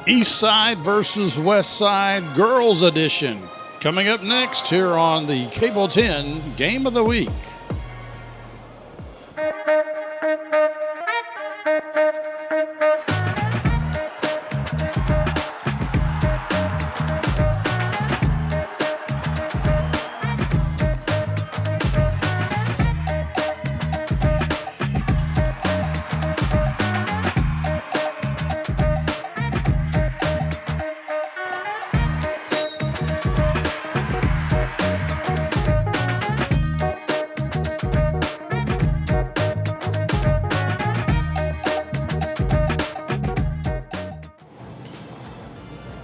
East Side versus West Side Girls Edition. Coming up next here on the Cable 10 Game of the Week.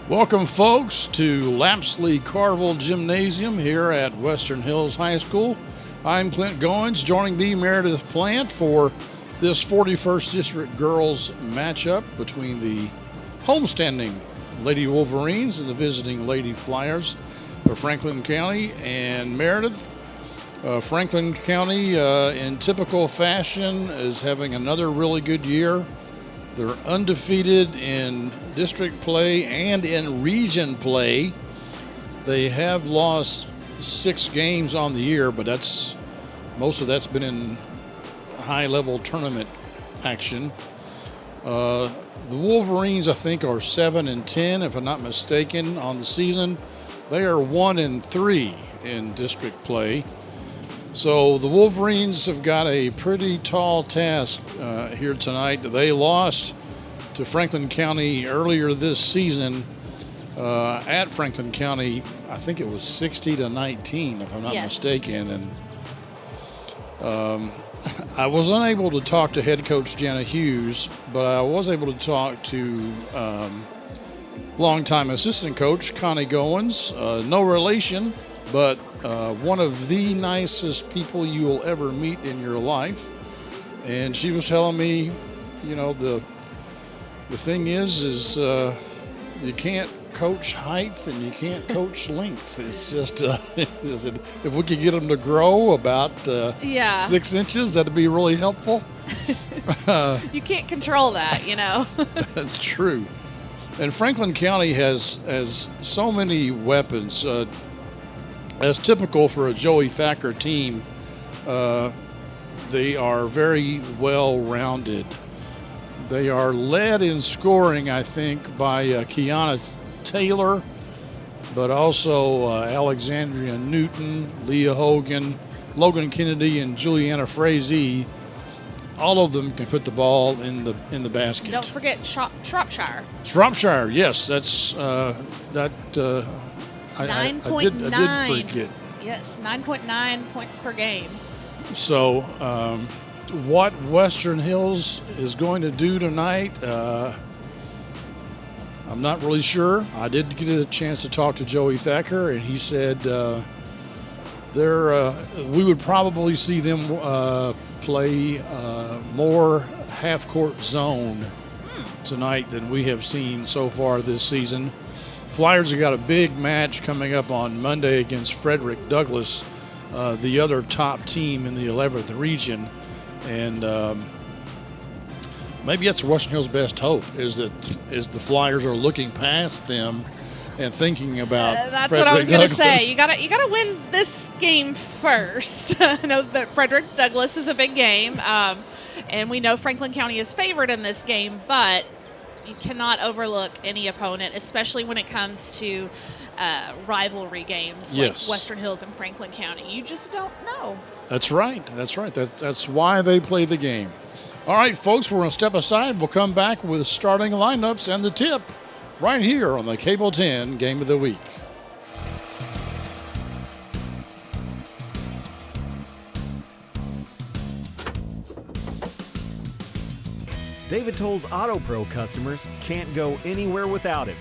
Welcome, folks, to Lapsley Carville Gymnasium here at Western Hills High School. I'm Clint Goins, joining me, Meredith Plant, for this 41st District Girls matchup between the homestanding Lady Wolverines and the visiting Lady Flyers of Franklin County. And Meredith, Franklin County, in typical fashion, is having another really good year. They're undefeated in district play and in region play. They have lost 6 games on the year, but most of that's been in high-level tournament action. The Wolverines, I think, are 7-10, if I'm not mistaken, on the season. They are 1-3 in district play. So the Wolverines have got a pretty tall task here tonight. They lost to Franklin County earlier this season at Franklin County. I think it was 60-19, if I'm not mistaken. And I was unable to talk to head coach Jana Hughes, but I was able to talk to longtime assistant coach Connie Goins. No relation, but one of the nicest people you will ever meet in your life. And she was telling me, you know, the thing is you can't coach height and you can't coach length. It's just if we could get them to grow about 6 inches, that'd be really helpful. You can't control that, you know. That's true. And Franklin County has so many weapons. As typical for a Joey Thacker team, they are very well-rounded. They are led in scoring, I think, by Kiana Taylor, but also Alexandria Newton, Leah Hogan, Logan Kennedy, and Juliana Frazee. All of them can put the ball in the basket. Don't forget Shropshire. Shropshire, yes, that's that. 9.9. I did forget. Yes, 9.9 points per game. So, what Western Hills is going to do tonight, I'm not really sure. I did get a chance to talk to Joey Thacker, and he said we would probably see them play more half-court zone tonight than we have seen so far this season. Flyers have got a big match coming up on Monday against Frederick Douglass, the other top team in the 11th region. And maybe that's Western Hills' best hope, is the Flyers are looking past them and thinking about that's Frederick what I was going to Douglass. say. You got to win this game first. I know that Frederick Douglass is a big game, and we know Franklin County is favored in this game, but you cannot overlook any opponent, especially when it comes to rivalry games like Western Hills and Franklin County. You just don't know. That's right. That's why they play the game. All right, folks, we're going to step aside. We'll come back with starting lineups and the tip right here on the Cable 10 Game of the Week. David Toll's Auto Pro customers can't go anywhere without him.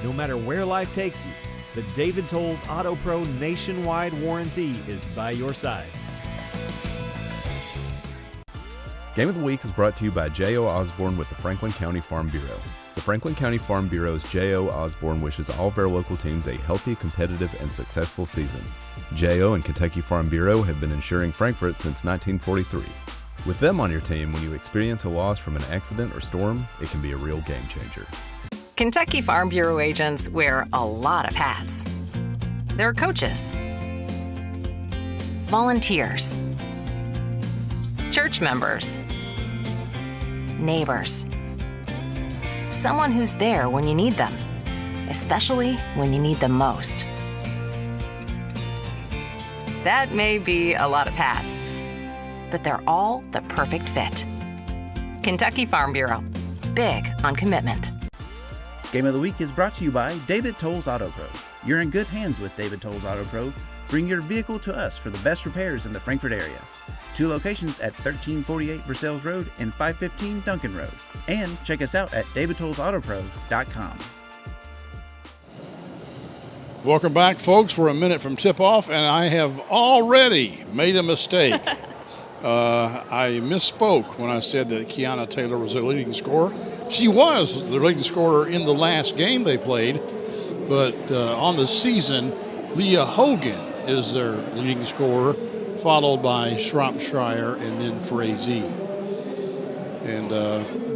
No matter where life takes you, the David Toll's Auto Pro nationwide warranty is by your side. Game of the Week is brought to you by J.O. Osborne with the Franklin County Farm Bureau. The Franklin County Farm Bureau's J.O. Osborne wishes all of our local teams a healthy, competitive, and successful season. J.O. and Kentucky Farm Bureau have been insuring Frankfort since 1943. With them on your team, when you experience a loss from an accident or storm, it can be a real game changer. Kentucky Farm Bureau agents wear a lot of hats. They're coaches, volunteers, church members, neighbors, someone who's there when you need them, especially when you need them most. That may be a lot of hats, but they're all the perfect fit. Kentucky Farm Bureau, big on commitment. Game of the Week is brought to you by David Tolles Auto Pro. You're in good hands with David Tolles Auto Pro. Bring your vehicle to us for the best repairs in the Frankfort area. 2 locations at 1348 Versailles Road and 515 Duncan Road. And check us out at davidtollesautopro.com. Welcome back, folks. We're a minute from tip-off, and I have already made a mistake. I misspoke when I said that Kiana Taylor was their leading scorer. She was the leading scorer in the last game they played, but on the season, Leah Hogan is their leading scorer, followed by Shropshire and then Frazee. And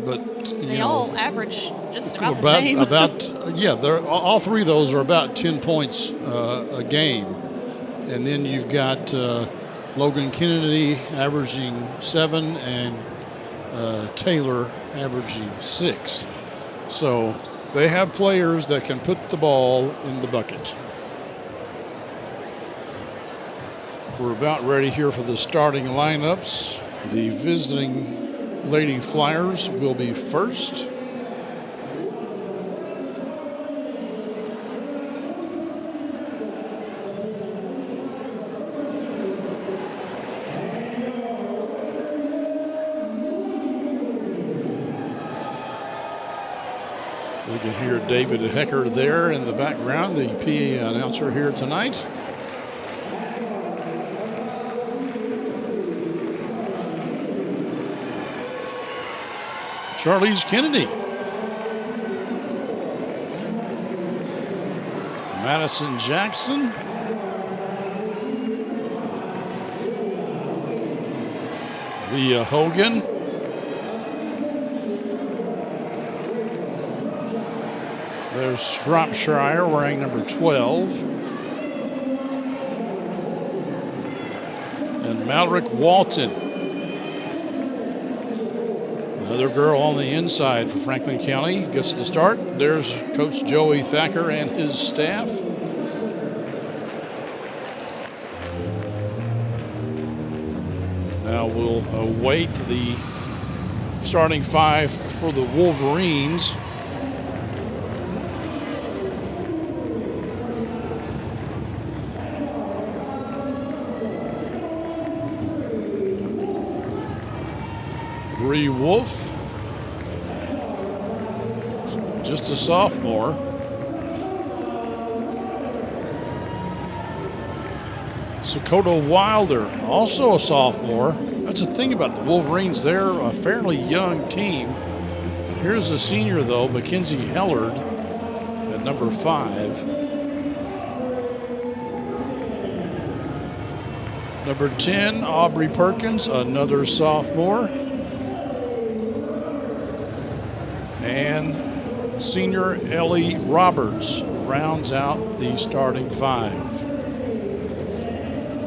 but they all average just about the same. They're all three of those are about 10 points a game, and then you've got Logan Kennedy averaging 7 and Taylor averaging 6. So they have players that can put the ball in the bucket. We're about ready here for the starting lineups. The visiting Lady Flyers will be first. We can hear David Hecker there in the background, the PA announcer here tonight. Charlize Kennedy. Madison Jackson. Leah Hogan. There's Shropshire wearing number 12. And Malrick Walton. Another girl on the inside for Franklin County gets the start. There's Coach Joey Thacker and his staff. Now we'll await the starting 5 for the Wolverines. Bree Wolf, just a sophomore. Sakota Wilder, also a sophomore. That's the thing about the Wolverines. They're a fairly young team. Here's a senior, though, Mackenzie Hellard at number 5. Number 10, Aubrey Perkins, another sophomore. And senior Ellie Roberts rounds out the starting 5.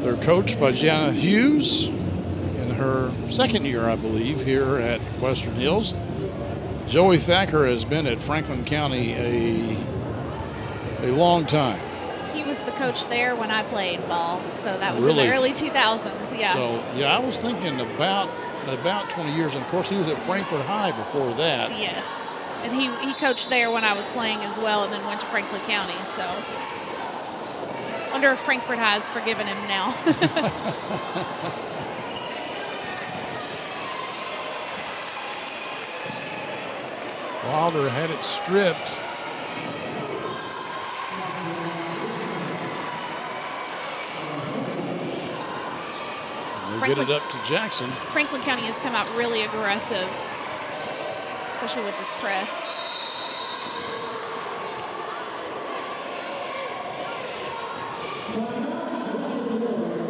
They're coached by Jana Hughes in her second year, I believe, here at Western Hills. Joey Thacker has been at Franklin County a long time. He was the coach there when I played ball, so that was Really? in the early 2000s. Yeah. So, yeah, I was thinking about 20 years. And, of course, he was at Frankfort High before that. Yes. And he coached there when I was playing as well, and then went to Franklin County. So, wonder if Frankfort has forgiven him now. Wilder had it stripped. get it up to Jackson. Franklin County has come out really aggressive, especially with this press.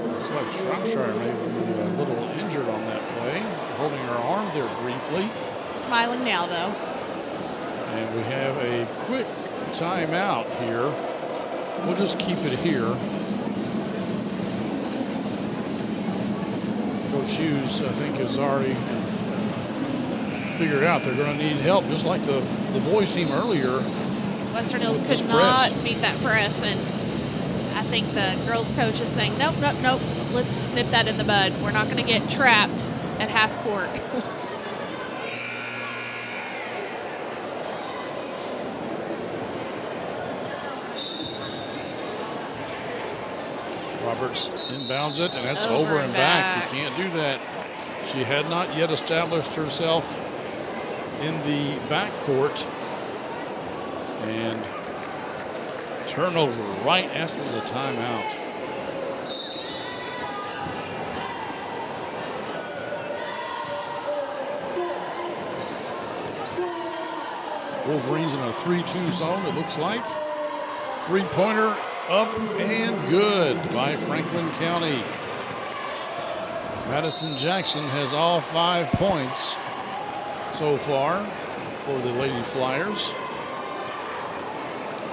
Looks like Shropshire may be a little injured on that play, holding her arm there briefly. Smiling now, though. And we have a quick timeout here. We'll just keep it here. Coach Hughes, I think, has already figured out they're going to need help, just like the boys team earlier. Western Hills with this could not press. meet that press, and I think the girls' coach is saying, nope, nope, nope, let's snip that in the bud. We're not going to get trapped at half court. Roberts inbounds it, and that's over and back. You can't do that. She had not yet established herself in the backcourt. And turnover right after the timeout. Wolverines in a 3-2 zone, it looks like. Three-pointer up and good by Franklin County. Madison Jackson has all 5 points so far for the Lady Flyers.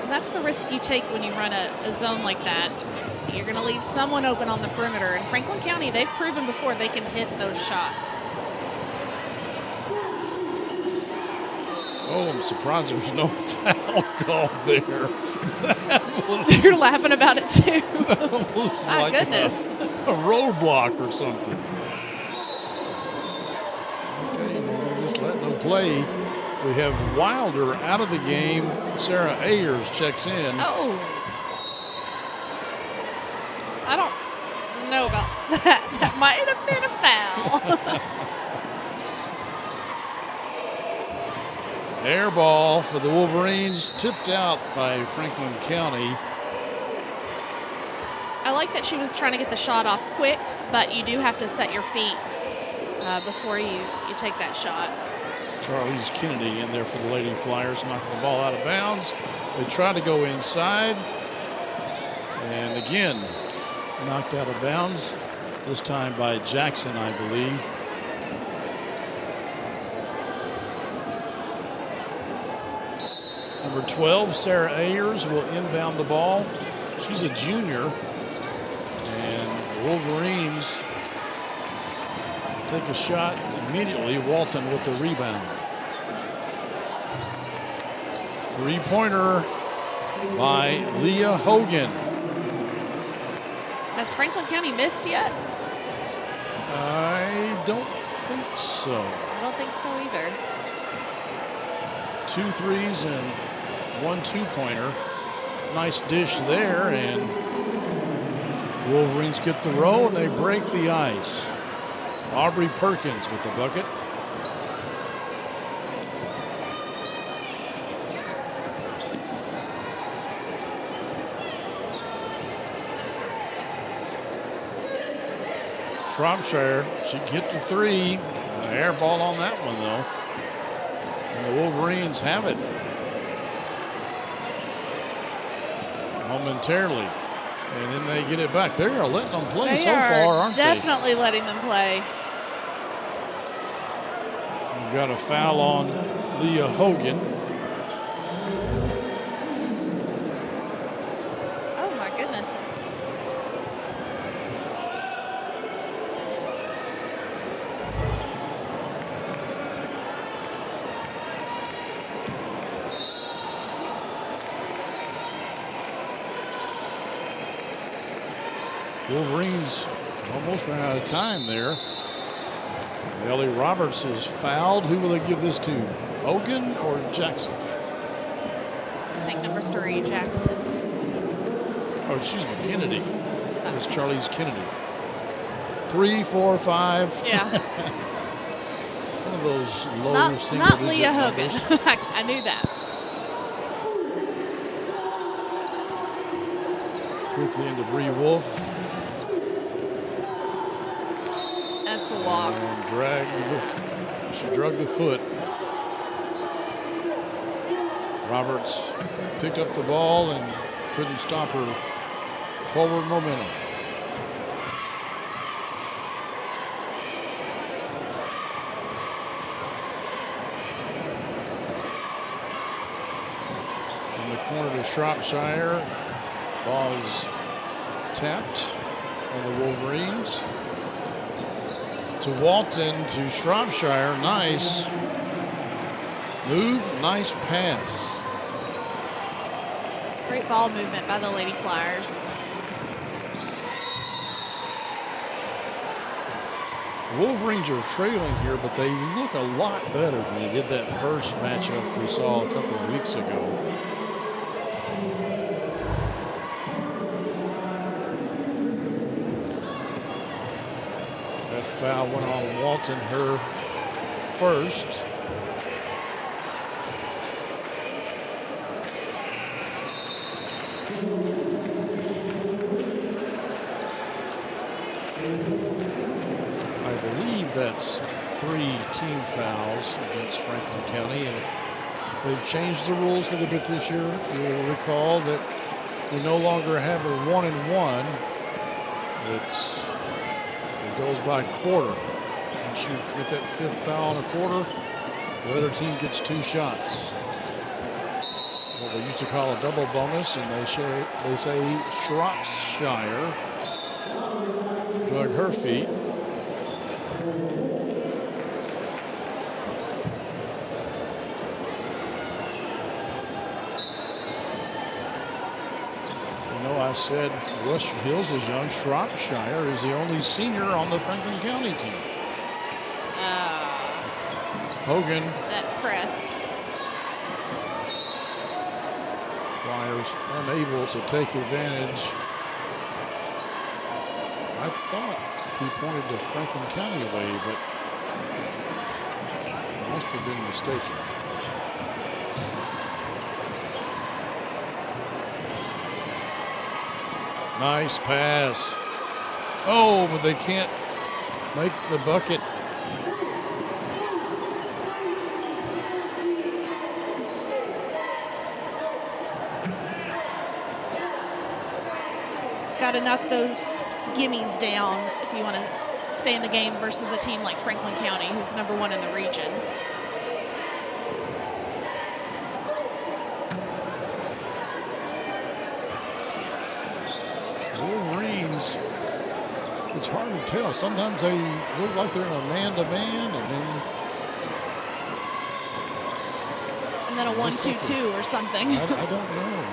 And that's the risk you take when you run a zone like that. You're going to leave someone open on the perimeter. And Franklin County, they've proven before they can hit those shots. Oh, I'm surprised there's no foul called there. You're laughing about it too. That was My like goodness. a roadblock or something. Okay, we'll just let them play. We have Wilder out of the game. Sarah Ayers checks in. Oh. I don't know about that. That might have been a foul. Air ball for the Wolverines, tipped out by Franklin County. I like that she was trying to get the shot off quick, but you do have to set your feet before you take that shot. Charlize Kennedy in there for the Lady Flyers, knocking the ball out of bounds. They try to go inside, and again, knocked out of bounds, this time by Jackson, I believe. Number 12, Sarah Ayers, will inbound the ball. She's a junior. And the Wolverines take a shot immediately. Walton with the rebound. Three-pointer by Leah Hogan. Has Franklin County missed yet? I don't think so. I don't think so either. 2 threes and 1 two-pointer. Nice dish there, and Wolverines get the roll, and they break the ice. Aubrey Perkins with the bucket. Shropshire, she can hit the 3. Air ball on that one, though. And the Wolverines have it momentarily. And then they get it back. They are letting them play so far, aren't they? Definitely letting them play. We've got a foul on Leah Hogan. Oh, my goodness. Wolverines almost ran out of time there. Ellie Roberts is fouled. Who will they give this to? Hogan or Jackson? I think number 3, Jackson. Oh, excuse me, Kennedy. That's Charlize Kennedy. 3, 4, 5. Yeah. One of those low not single-digit Leah Hogan. numbers. I knew that. Quickly into Bree Wolf. That's a walk. And she drug the foot. Roberts picked up the ball and couldn't stop her forward momentum. In the corner to Shropshire. Ball is tapped on the Wolverines. To Walton, to Shropshire. Nice move, nice pass. Great ball movement by the Lady Flyers. Wolverines are trailing here, but they look a lot better than they did that first matchup we saw a couple of weeks ago. That foul went on Walton, her first. That's 3 team fouls against Franklin County, and they've changed the rules a little bit this year. You'll recall that we no longer have a 1-and-1. It goes by quarter. Once you get that 5th foul in a quarter, the other team gets 2 shots. What they used to call a double bonus, and they say Shropshire drug her feet. I said Western Hills is young. Shropshire is the only senior on the Franklin County team. Hogan. That press. Flyers unable to take advantage. I thought he pointed to Franklin County way, but I must have been mistaken. Nice pass. Oh, but they can't make the bucket. Got to knock those gimmies down if you want to stay in the game versus a team like Franklin County, who's #1 in the region. Wolverines, it's hard to tell. Sometimes they look like they're in a man-to-man, and then a 1-2-2 or something. I don't know.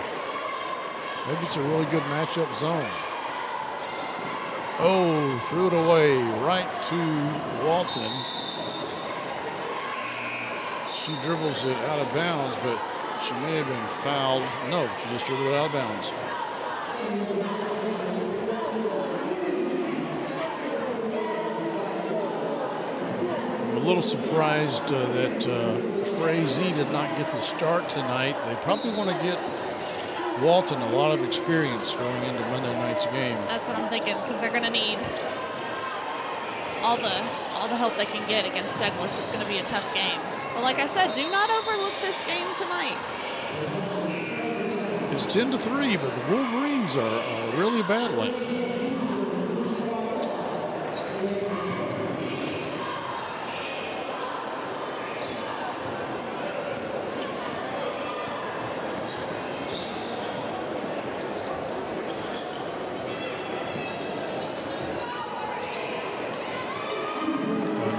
Maybe it's a really good matchup zone. Oh, threw it away right to Walton. She dribbles it out of bounds, but she may have been fouled. No, she just dribbled it out of bounds. I'm a little surprised that Frazee did not get the start tonight. They probably want to get Walton a lot of experience going into Monday night's game. That's what I'm thinking, because they're going to need all the help they can get against Douglas. It's going to be a tough game. But like I said, do not overlook this game tonight. It's 10-3, but the Wolverines are really battling.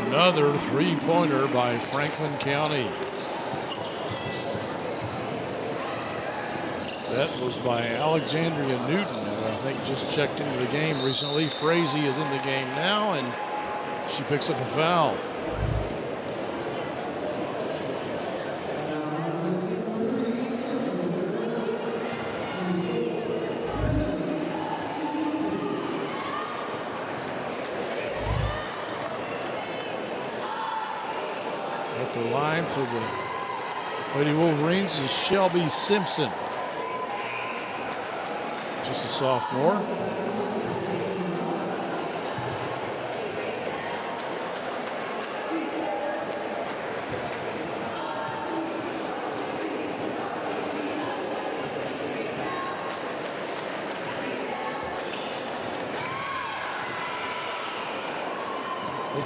Another three-pointer by Franklin County. That was by Alexandria Newton, who I think just checked into the game recently. Frazee is in the game now, and she picks up a foul. At the line for the Lady Wolverines is Shelby Simpson. Just a sophomore.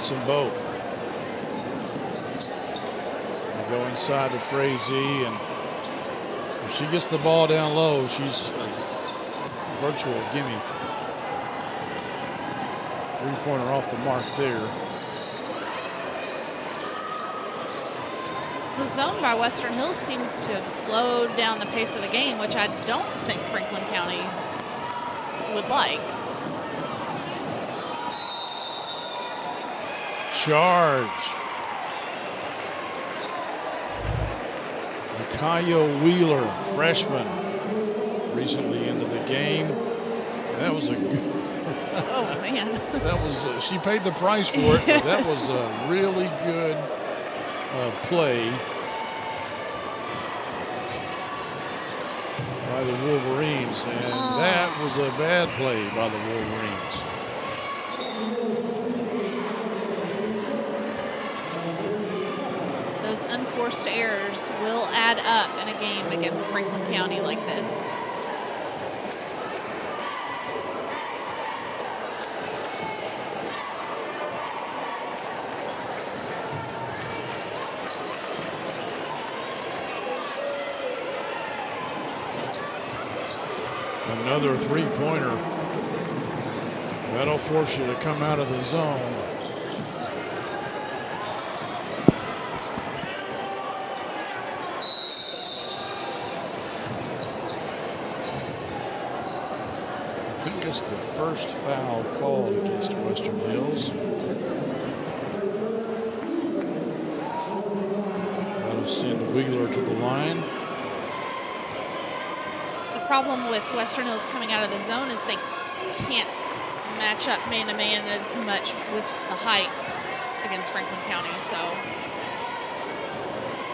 Gets them both. They go inside to Frazee, and if she gets the ball down low, she's a virtual gimme. Three-pointer off the mark there. The zone by Western Hills seems to have slowed down the pace of the game, which I don't think Franklin County would like. Charge. Micaiah Wheeler, freshman, recently into the game. That was a good. Oh man. That was. She paid the price for it. But that was a really good play by the Wolverines, and that was a bad play by the Wolverines. Those unforced errors will add up in a game against Franklin County like this. Another three-pointer. That'll force you to come out of the zone. I think it's the first foul called against Western Hills. That'll send Wheeler to the line. The problem with Western Hills coming out of the zone is they can't match up man-to-man as much with the height against Franklin County, so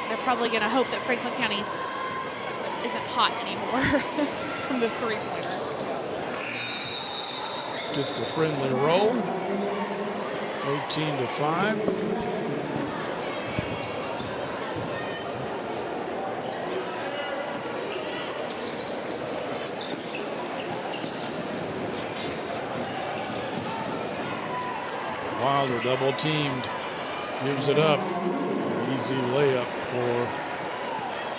they're probably going to hope that Franklin County isn't hot anymore from the three-pointer. Gets the friendly roll. 18-5. Wilder double teamed, gives it up. Easy layup for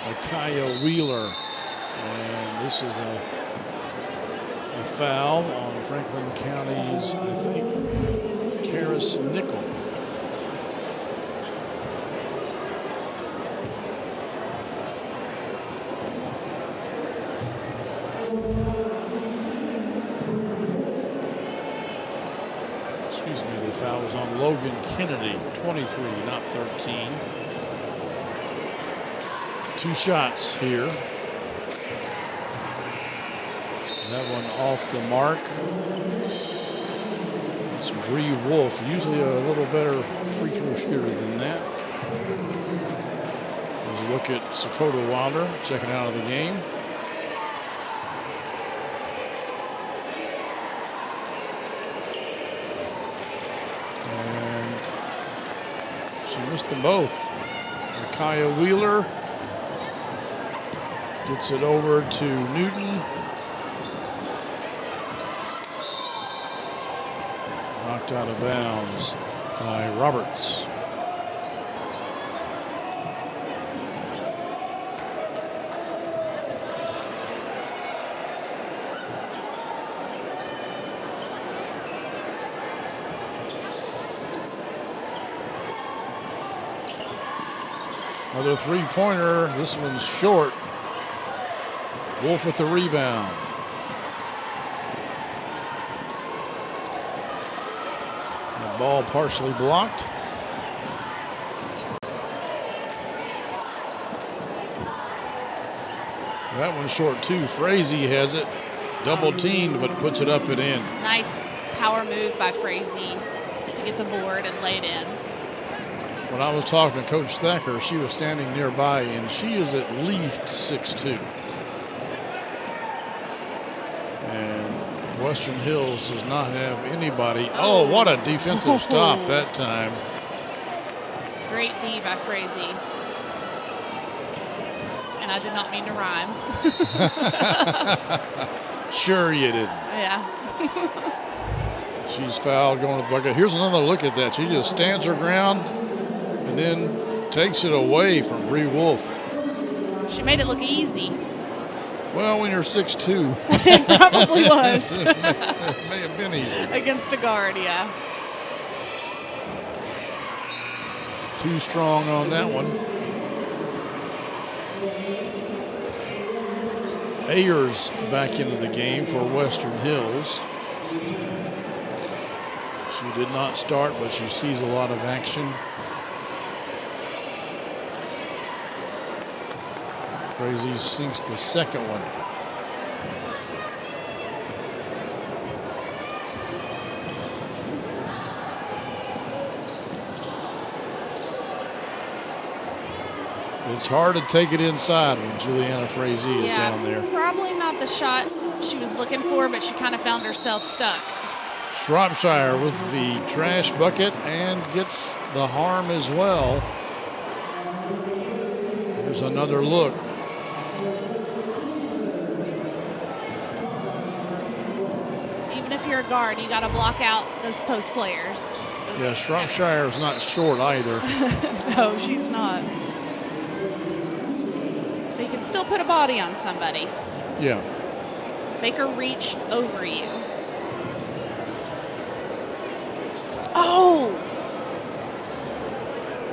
Micaiah Wheeler. And this is a foul on Franklin County's, I think, Karis Nickel. Excuse me, the foul was on Logan Kennedy, 23, not 13. Two shots here. That one off the mark. It's Bree Wolf, usually a little better free throw shooter than that. Let's look at Sakota Wilder checking out of the game. And she missed them both. Micaiah Wheeler gets it over to Newton. Knocked out of bounds by Roberts. Another three-pointer. This one's short. Wolf with the rebound. The ball partially blocked. That one's short too. Frazee has it. Double teamed, but puts it up and in. Nice power move by Frazee to get the board and lay it in. When I was talking to Coach Thacker, she was standing nearby, and she is at least 6'2". And Western Hills does not have anybody. Oh, what a defensive stop that time. Great D by Frazee. And I did not mean to rhyme. Sure you didn't. Yeah. She's fouled going to the bucket. Here's another look at that. She just stands her ground and then takes it away from Bree Wolf. She made it look easy. Well, when you're 6'2". It probably was. It may have been easy. Against a guard, yeah. Too strong on that one. Ayers back into the game for Western Hills. She did not start, but she sees a lot of action. Crazy sinks the second one. It's hard to take it inside when Juliana Frazee is down there. Probably not the shot she was looking for, but she kind of found herself stuck. Shropshire with the trash bucket and gets the harm as well. Here's another look. Even if you're a guard, you got to block out those post players. Yeah, Shropshire's not short either. No, she's not. But you can still put a body on somebody. Yeah. Make her reach over you. Oh!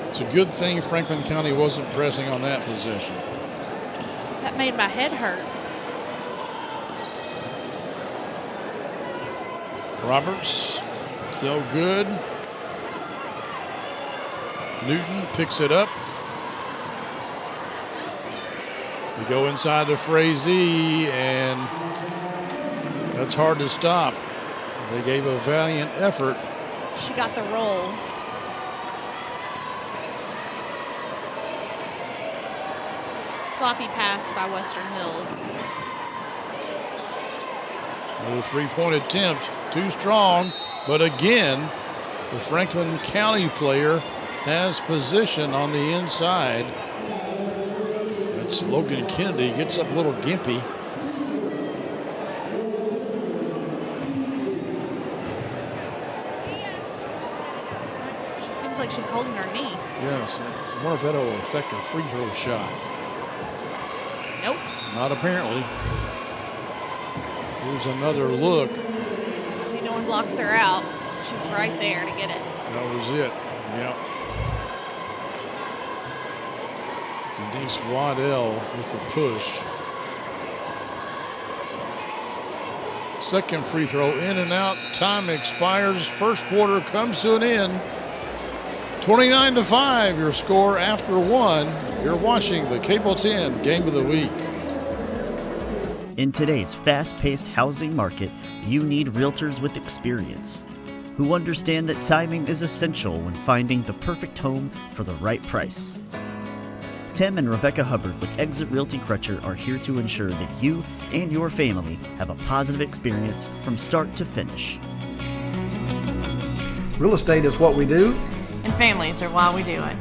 It's a good thing Franklin County wasn't pressing on that possession. That made my head hurt. Roberts, still good. Newton picks it up. We go inside to Frazee, and that's hard to stop. They gave a valiant effort. She got the roll. Sloppy pass by Western Hills. Another three-point attempt, too strong, but again, the Franklin County player has position on the inside. That's Logan Kennedy, gets up a little gimpy. She seems like she's holding her knee. Yes, I wonder if that'll affect her free throw shot. Nope. Not apparently. Here's another look. See, no one blocks her out. She's right there to get it. That was it. Yep. Denise Waddell with the push. Second free throw in and out. Time expires. First quarter comes to an end. 29-5, your score after one. You're watching the Cable 10 Game of the Week. In today's fast-paced housing market, you need realtors with experience who understand that timing is essential when finding the perfect home for the right price. Tim and Rebecca Hubbard with Exit Realty Crutcher are here to ensure that you and your family have a positive experience from start to finish. Real estate is what we do, and families are why we do it.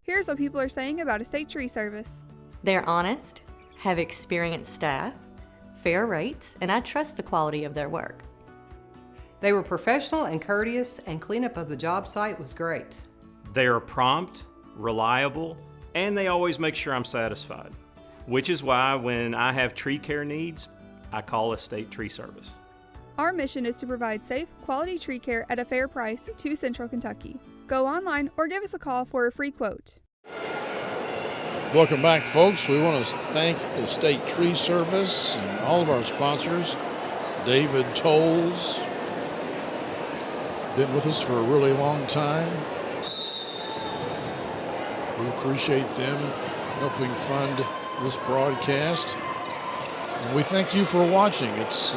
Here's what people are saying about Estate Tree Service. They're honest, have experienced staff, fair rates, and I trust the quality of their work. They were professional and courteous, and cleanup of the job site was great. They are prompt, reliable, and they always make sure I'm satisfied, which is why when I have tree care needs, I call Estate Tree Service. Our mission is to provide safe, quality tree care at a fair price to Central Kentucky. Go online or give us a call for a free quote. Welcome back, folks. We want to thank Estate Tree Service and all of our sponsors. David Tolles, been with us for a really long time. We appreciate them helping fund this broadcast. And we thank you for watching. It's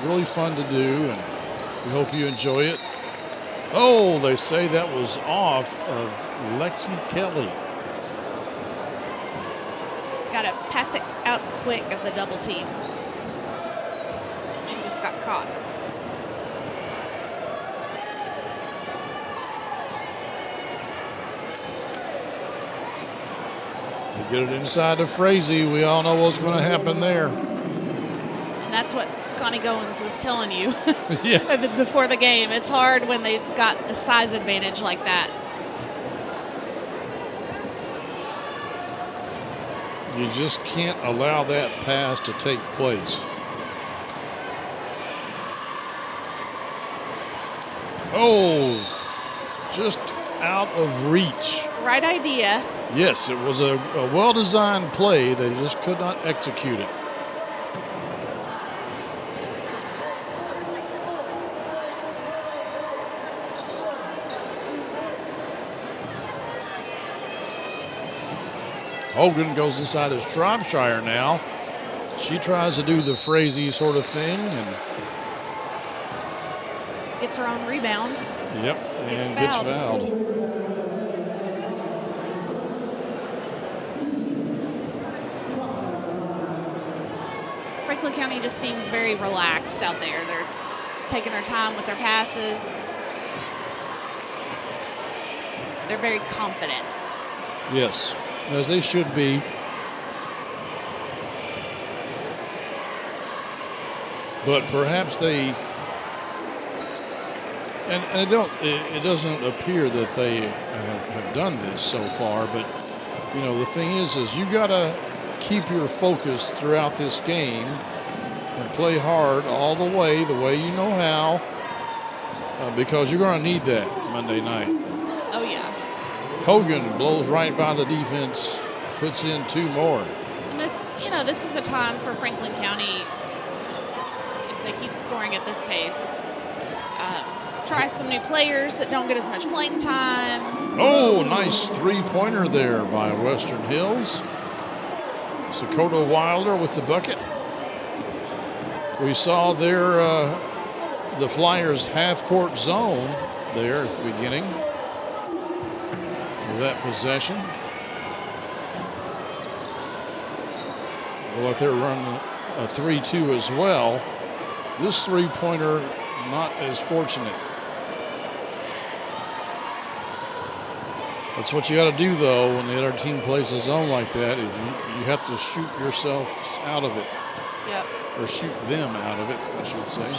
really fun to do, and we hope you enjoy it. Oh, they say that was off of Lexi Kelly. Got to pass it out quick of the double team. She just got caught. They get it inside to Frazee. We all know what's going to happen there. that's what Connie Goins was telling you Yeah. before the game. It's hard when they've got a size advantage like that. You just can't allow that pass to take place. Oh, just out of reach. Right idea. Yes, it was a well-designed play. They just could not execute it. Hogan goes inside of Shropshire now. She tries to do the Frazee sort of thing, and Gets her own rebound. yep, and gets fouled. Franklin County just seems very relaxed out there. They're taking their time with their passes. They're very confident. Yes, as they should be. But perhaps they, and it doesn't appear that they have done this so far, but you know, the thing is you got to keep your focus throughout this game and play hard all the way you know how, because you're going to need that Monday night. Oh, yeah. Hogan blows right by the defense, puts in 2 more. And this is a time for Franklin County, if they keep scoring at this pace, try some new players that don't get as much playing time. Oh, nice 3-pointer there by Western Hills. Dakota Wilder with the bucket. We saw there the Flyers half-court zone there at the beginning of that possession. Look like they're running a 3-2 as well. This 3-pointer not as fortunate. That's what you got to do, though, when the other team plays a zone like that. Is you have to shoot yourselves out of it. Yep. Or shoot them out of it, I should say.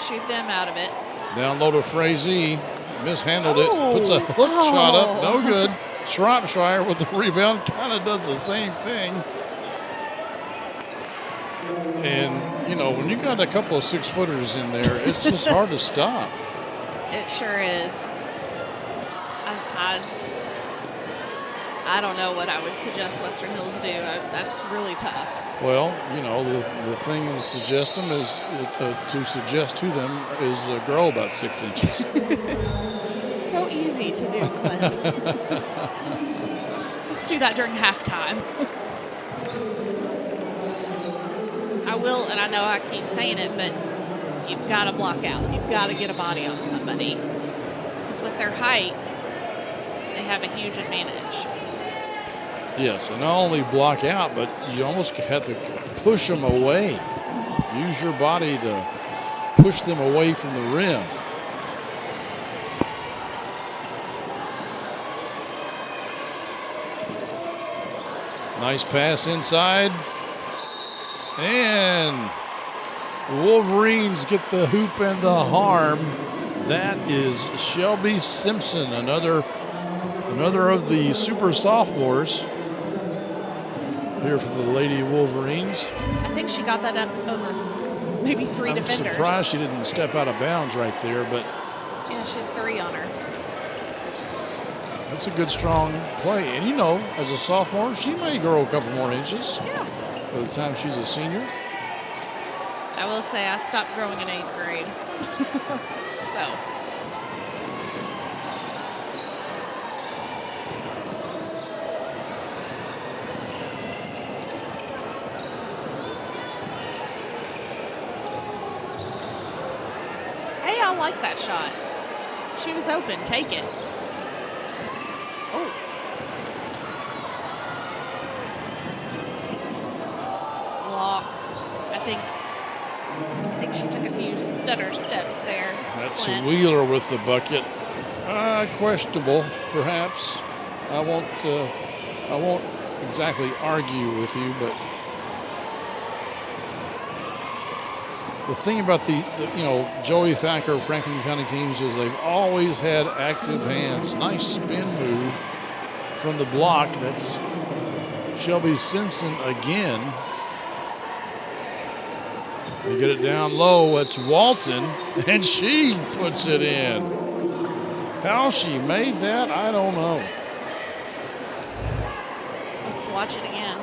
Shoot them out of it. Down low to Frazee. Mishandled it. Puts a hook shot up. No good. Shropshire with the rebound kind of does the same thing. And, you know, when you got a couple of 6-footers in there, it's just hard to stop. It sure is. I don't know what I would suggest Western Hills do. That's really tough. Well, you know, the thing to suggest to them is grow about 6 inches. So easy to do, Clint. Let's do that during halftime. I will, and I know I keep saying it, but you've got to block out. You've got to get a body on somebody. Because with their height, they have a huge advantage. Yes, and not only block out, but you almost have to push them away. Use your body to push them away from the rim. Nice pass inside. And Wolverines get the hoop and the harm. That is Shelby Simpson, another of the super sophomores here for the Lady Wolverines. I think she got that up over maybe 3 defenders. I'm surprised she didn't step out of bounds right there, but yeah, she had 3 on her. That's a good, strong play. And, you know, as a sophomore, she may grow a couple more inches by the time she's a senior. I will say I stopped growing in 8th grade. So. Hey, I like that shot. She was open. Take it. Oh. Block. I think she took a few stutter steps there. That's Clint. Wheeler with the bucket. Questionable, perhaps. I won't exactly argue with you, but the thing about the Joey Thacker Franklin County teams is they've always had active hands. Nice spin move from the block. That's Shelby Simpson again. They get it down low. It's Walton, and she puts it in. How she made that, I don't know. Let's watch it again.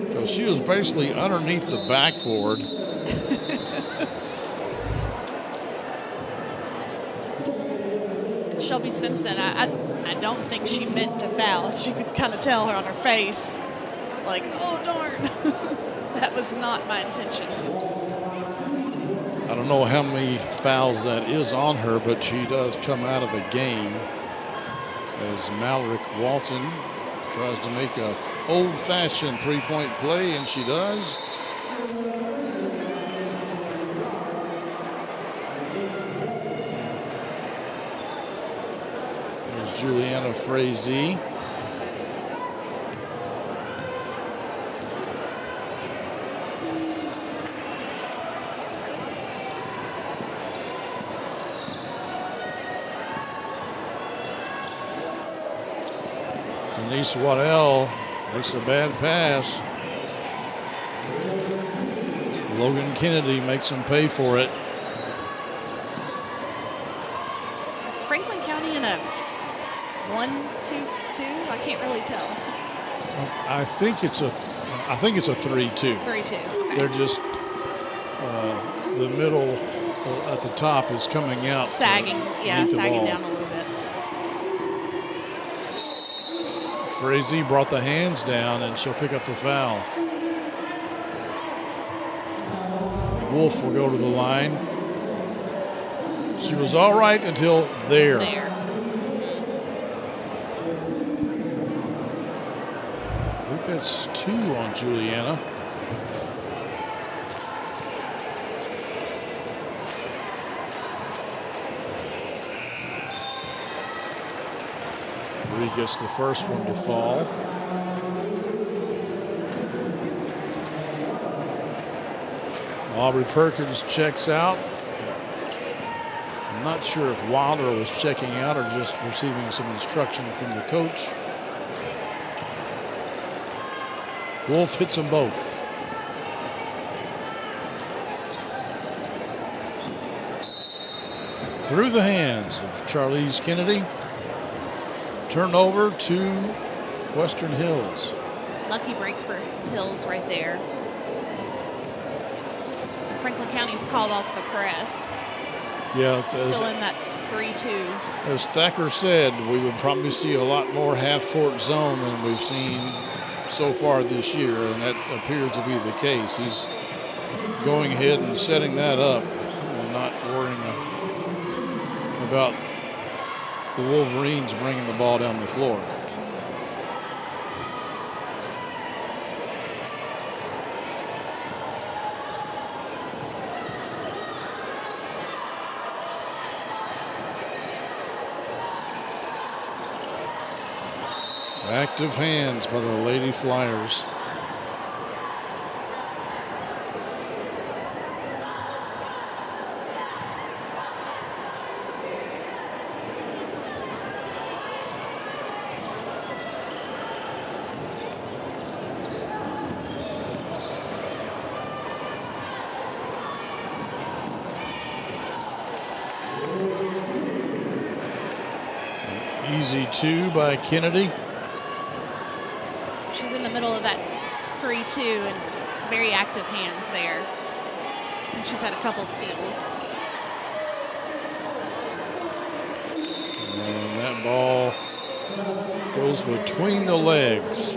Because she was basically underneath the backboard. Shelby Simpson, I don't think she meant to foul. You could kind of tell her on her face, like, oh, darn. That was not my intention. I don't know how many fouls that is on her, but she does come out of the game as Mallory Walton tries to make a old-fashioned three-point play, and she does. There's Juliana Frazee. Denise Waddell makes a bad pass. Logan Kennedy makes him pay for it. Is Franklin County in a 1-2-2? I can't really tell. I think it's a 3-2. 3-2. Okay. They're just the middle at the top is coming out. Sagging, sagging down a little bit. Frazee brought the hands down, and she'll pick up the foul. Wolf will go to the line. She was all right until there. I think that's 2 on Juliana. Bree gets the first one to fall. Aubrey Perkins checks out. I'm not sure if Wilder was checking out or just receiving some instruction from the coach. Wolf hits them both. Through the hands of Charlize Kennedy. Turnover to Western Hills. Lucky break for Hills right there. Franklin County's called off the press. Yeah. Still in that 3-2. As Thacker said, we would probably see a lot more half-court zone than we've seen so far this year, and that appears to be the case. He's going ahead and setting that up and not worrying about the Wolverines bringing the ball down the floor. Active hands by the Lady Flyers. Easy 2 by Kennedy. She's in the middle of that 3-2 and very active hands there. And she's had a couple steals. And that ball goes between the legs.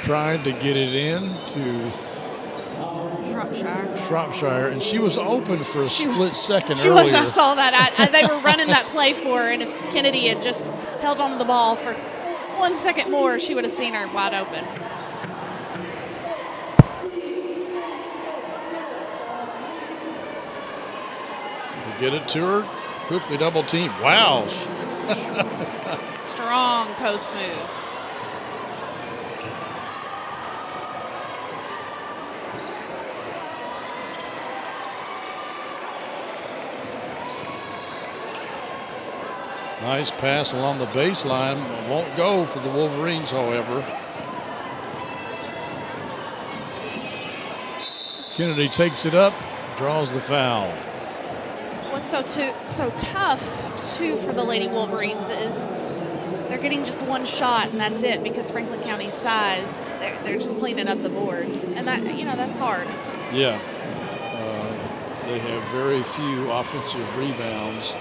tried to get it in to Shropshire, and she was open for a split second She earlier. was. I saw that. They were running that play for her, and if Kennedy had just held on to the ball for 1 second more, she would have seen her wide open. Get it to her. Quickly double team. Wow. Strong post move. Nice pass along the baseline. Won't go for the Wolverines, however. Kennedy takes it up, draws the foul. What's so tough, too, for the Lady Wolverines is they're getting just one shot, and that's it, because Franklin County's size, they're just cleaning up the boards. And that's hard. Yeah. They have very few offensive rebounds.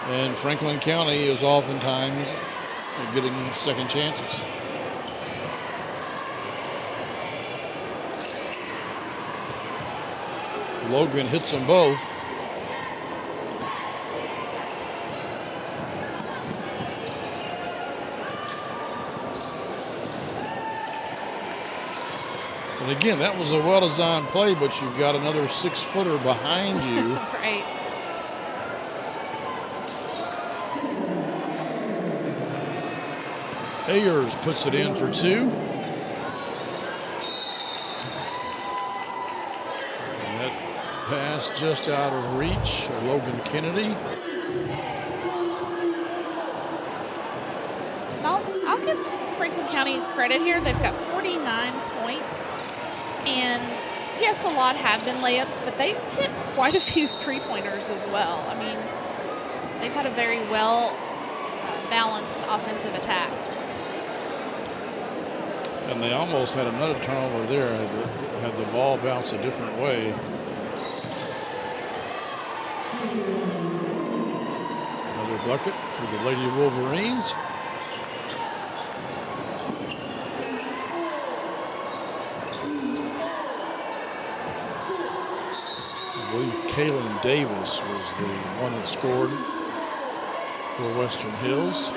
And Franklin County is oftentimes getting second chances. Logan hits them both. And again, that was a well-designed play, but you've got another 6-footer behind you. Right. Ayers puts it in for 2. And that pass just out of reach of Logan Kennedy. I'll give Franklin County credit here. They've got 49 points. And yes, a lot have been layups, but they've hit quite a few three-pointers as well. I mean, they've had a very well-balanced offensive attack. And they almost had another turnover there, had the ball bounce a different way. Another bucket for the Lady Wolverines. I believe Kaylin Davis was the one that scored for Western Hills.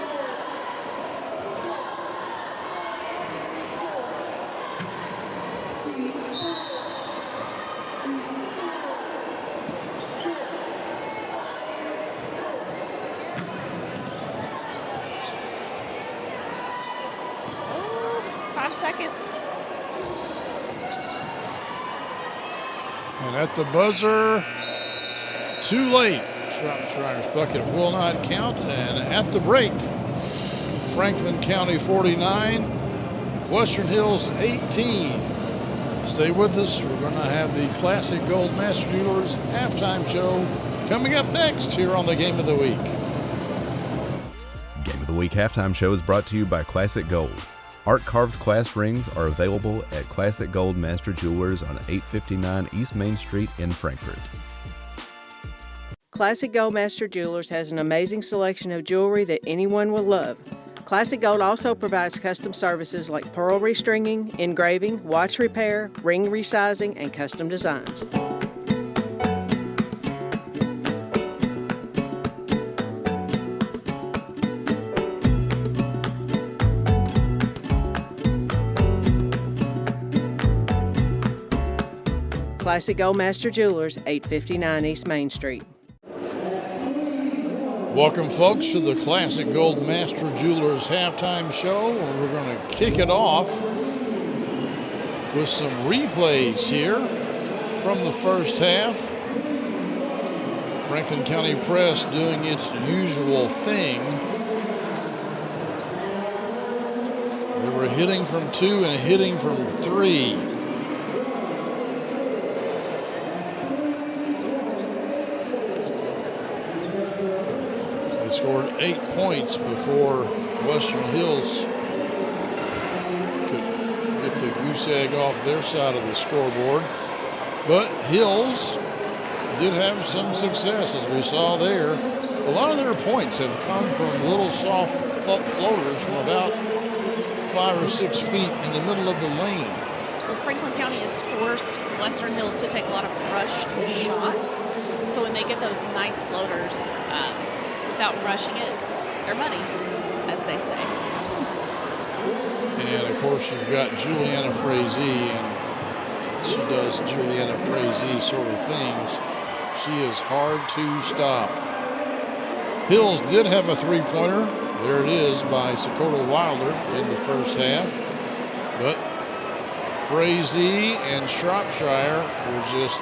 At the buzzer, too late. Shropshire's bucket will not count. And at the break, Franklin County 49, Western Hills 18. Stay with us. We're going to have the Classic Gold Master Jewelers halftime show coming up next here on the Game of the Week. Game of the Week halftime show is brought to you by Classic Gold. Art-carved class rings are available at Classic Gold Master Jewelers on 859 East Main Street in Frankfort. Classic Gold Master Jewelers has an amazing selection of jewelry that anyone will love. Classic Gold also provides custom services like pearl restringing, engraving, watch repair, ring resizing, and custom designs. Classic Gold Master Jewelers, 859 East Main Street. Welcome, folks, to the Classic Gold Master Jewelers halftime show. We're going to kick it off with some replays here from the first half. Franklin County Press doing its usual thing. They were hitting from 2 and hitting from 3. They scored 8 points before Western Hills could get the goose egg off their side of the scoreboard. But Hills did have some success, as we saw there. A lot of their points have come from little soft floaters from about 5 or 6 feet in the middle of the lane. Well, Franklin County has forced Western Hills to take a lot of rushed shots. So when they get those nice floaters without rushing it, they're money, as they say. And of course, you've got Juliana Frazee, and she does Juliana Frazee sort of things. She is hard to stop. Hills did have a three-pointer. There it is by Sakota Wilder in the first half. But Frazee and Shropshire were just,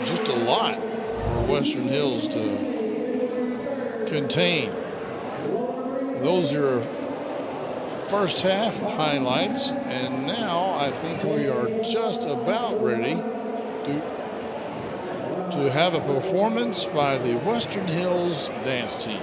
just a lot for Western Hills to contain. Those are first half highlights, and now I think we are just about ready to have a performance by the Western Hills dance team.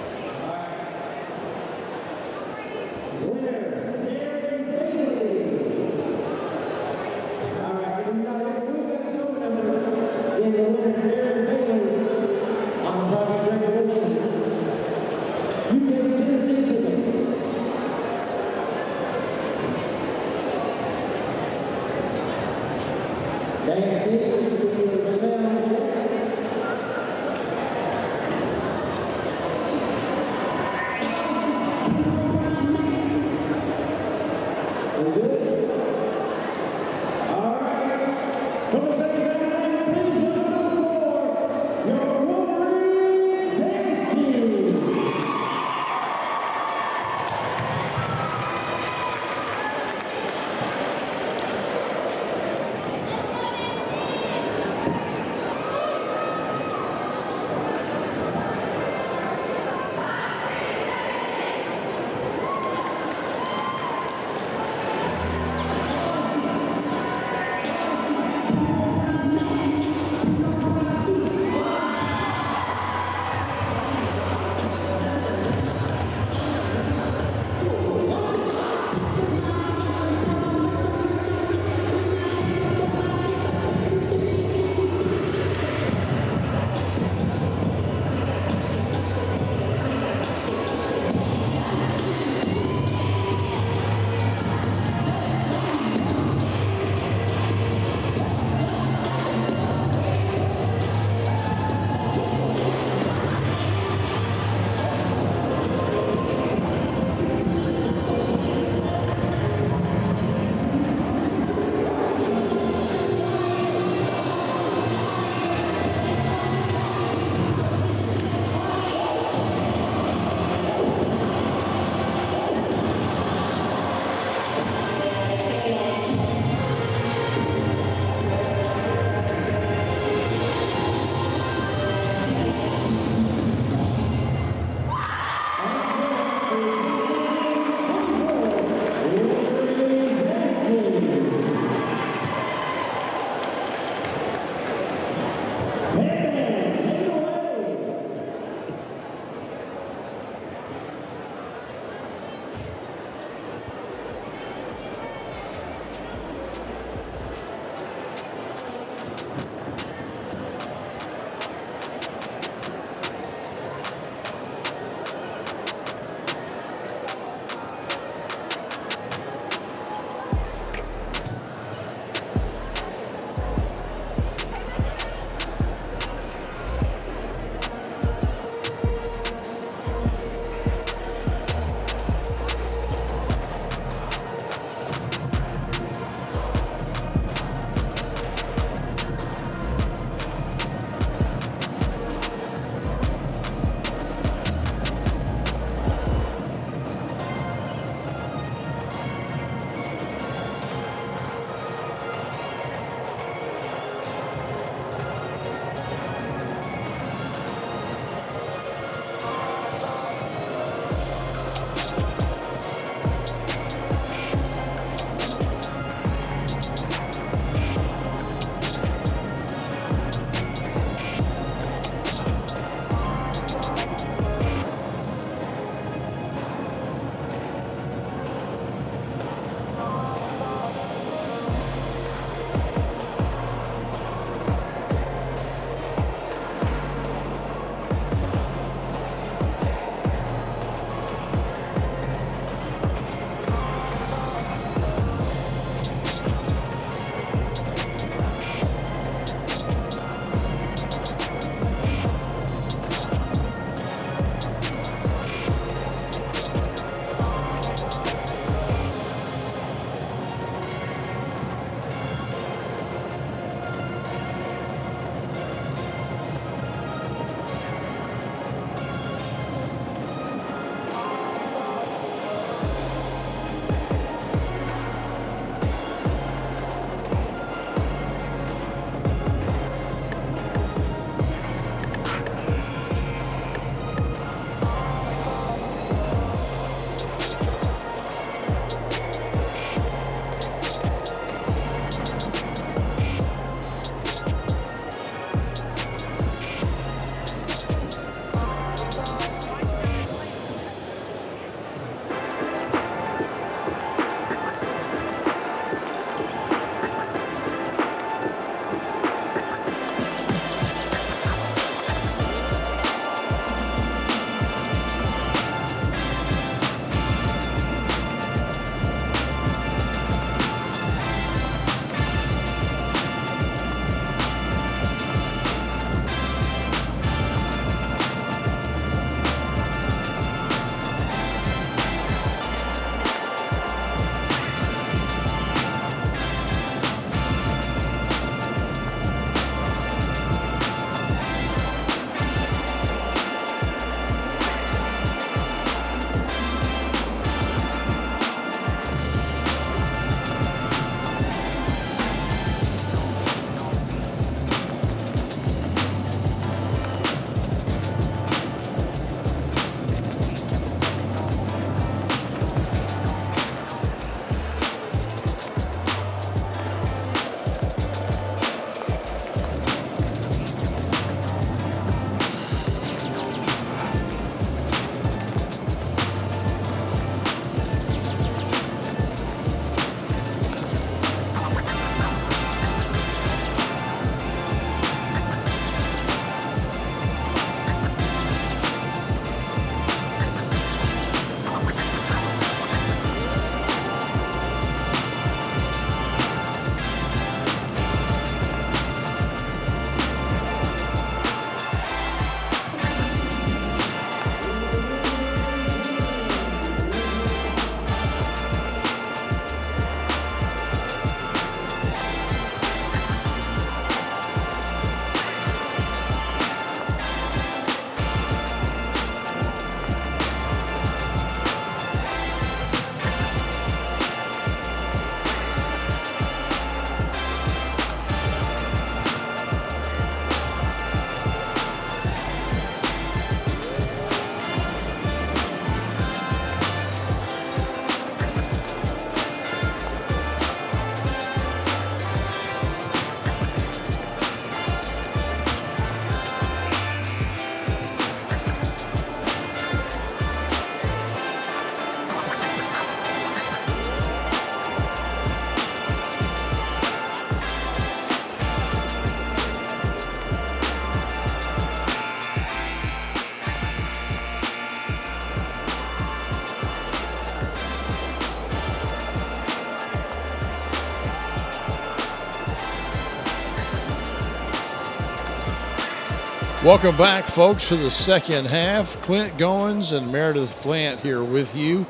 Welcome back, folks, to the second half. Clint Goins and Meredith Plant here with you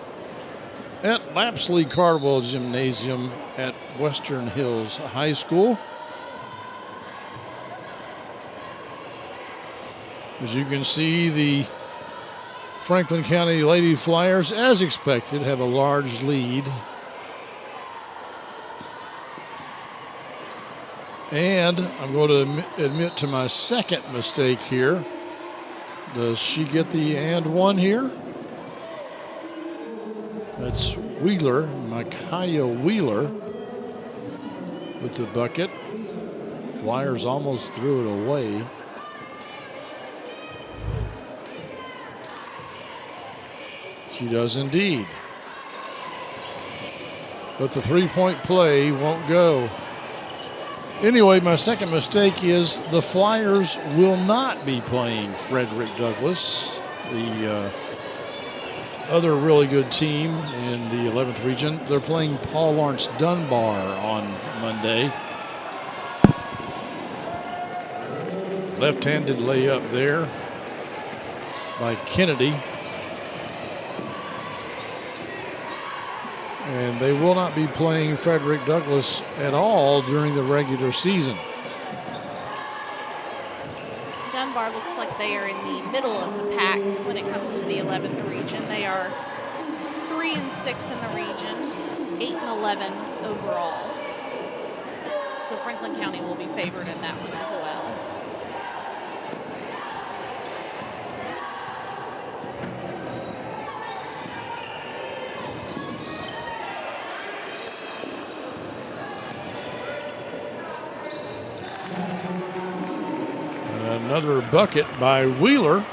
at Lapsley Cardwell Gymnasium at Western Hills High School. As you can see, the Franklin County Lady Flyers, as expected, have a large lead. And I'm going to admit to my second mistake here. Does she get the and one here? That's Wheeler, Micaiah Wheeler with the bucket. Flyers almost threw it away. She does indeed. But the three-point play won't go. Anyway, my second mistake is the Flyers will not be playing Frederick Douglass, the other really good team in the 11th region. They're playing Paul Lawrence Dunbar on Monday. Left-handed layup there by Kennedy. And they will not be playing Frederick Douglass at all during the regular season. Dunbar looks like they are in the middle of the pack when it comes to the 11th region. They are 3-6 in the region, 8-11 overall. So Franklin County will be favored in that one as well. Another bucket by Wheeler.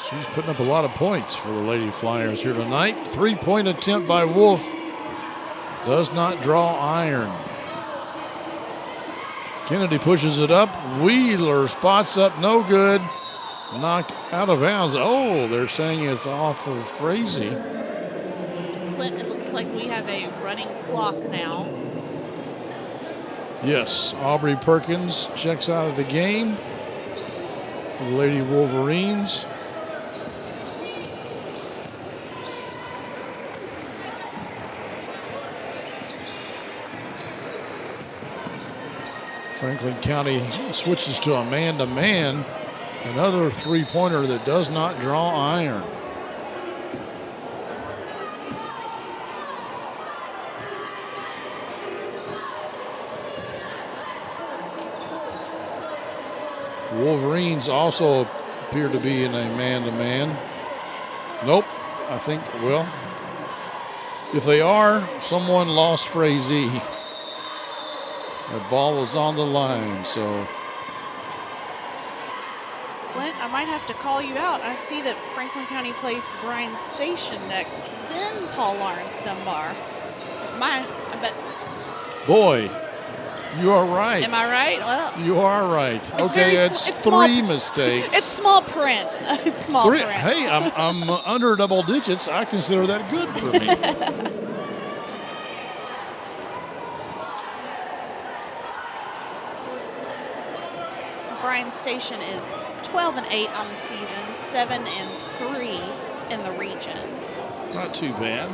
She's putting up a lot of points for the Lady Flyers here tonight. Three-point attempt by Wolf. Does not draw iron. Kennedy pushes it up. Wheeler spots up, no good. Knocked out of bounds. Oh, they're saying it's off of Frazee. Clint, it looks like we have a running clock now. Yes, Aubrey Perkins checks out of the game for the Lady Wolverines. Franklin County switches to a man-to-man. Another three-pointer that does not draw iron. Wolverines also appear to be in a man-to-man. Nope, I think, well, if they are, someone lost Frazee. The ball was on the line, so. Clint, I might have to call you out. I see that Franklin County plays Bryan Station next, then Paul Lawrence Dunbar. I bet. Boy, you are right. Am I right? Well, you are right. Okay, it's three mistakes. It's small print. It's small print. Hey, I'm under double digits. I consider that good for me. Bryan Station is 12-8 on the season, 7-3 in the region. Not too bad.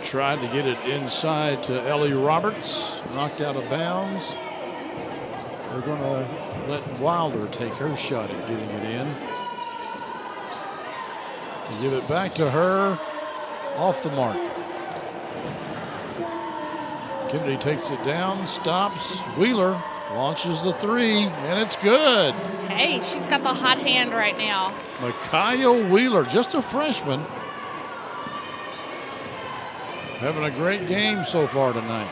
Tried to get it inside to Ellie Roberts, knocked out of bounds. They're going to let Wilder take her shot at getting it in. They give it back to her, off the mark. Kennedy takes it down, stops. Wheeler launches the three, and it's good. Hey, she's got the hot hand right now. Micaiah Wheeler, just a freshman. Having a great game so far tonight.